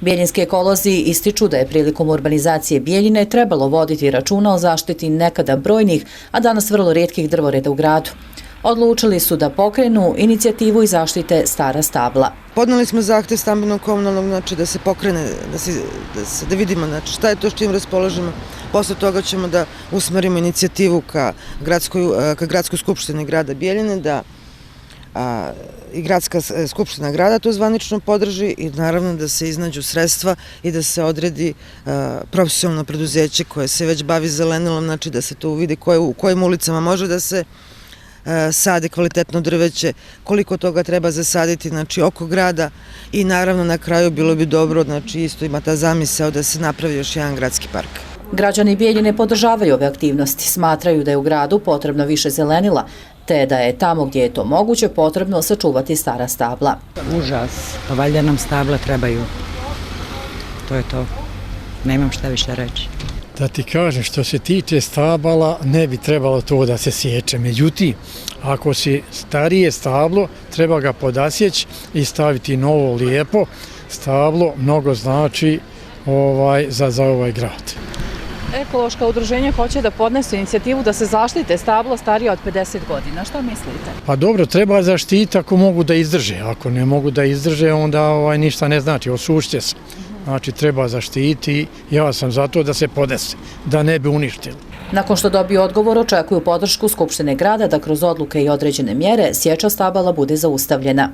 Bijeljinski ekolozi ističu da je prilikom urbanizacije Bijeljine trebalo voditi računa o zaštiti nekada brojnih, a danas vrlo rijetkih drvoreda u gradu. Odlučili su da pokrenu inicijativu i zaštite stara stabla. Podneli smo zahtev stambenog komunalnog, znači da se pokrene, da vidimo znači, šta je to s čim raspolažemo. Posle toga ćemo da usmerimo inicijativu ka gradskoj skupštini grada Bijeljine, da i gradska skupština grada to zvanično podrži i naravno da se iznađu sredstva i da se odredi profesionalno preduzeće koje se već bavi zelenilom, znači da se to vidi u kojim ulicama može da se sadi kvalitetno drveće, koliko toga treba zasaditi znači, oko grada i naravno na kraju bilo bi dobro, znači isto ima ta zamisao da se napravi još jedan gradski park. Građani Bijeljine podržavaju ove aktivnosti, smatraju da je u gradu potrebno više zelenila, te da je tamo gdje je to moguće potrebno sačuvati stara stabla. Užas, pa valjda nam stabla trebaju. To je to. Nemam šta više reći. Da ti kažem, što se tiče stabala, ne bi trebalo to da se sječe. Međutim, ako si starije stablo, treba ga podasjeći i staviti novo lijepo stablo, mnogo znači za ovaj grad. Ekološka udruženja hoće da podnesu inicijativu da se zaštite stabla starije od 50 godina. Šta mislite? Pa dobro, treba zaštiti ako mogu da izdrže. Ako ne mogu da izdrže, onda ništa ne znači, osušće se. Znači, treba zaštiti, ja sam za to da se podese, da ne bi uništili. Nakon što dobiju odgovor, očekuju podršku Skupštine grada da kroz odluke i određene mjere sječa stabala bude zaustavljena.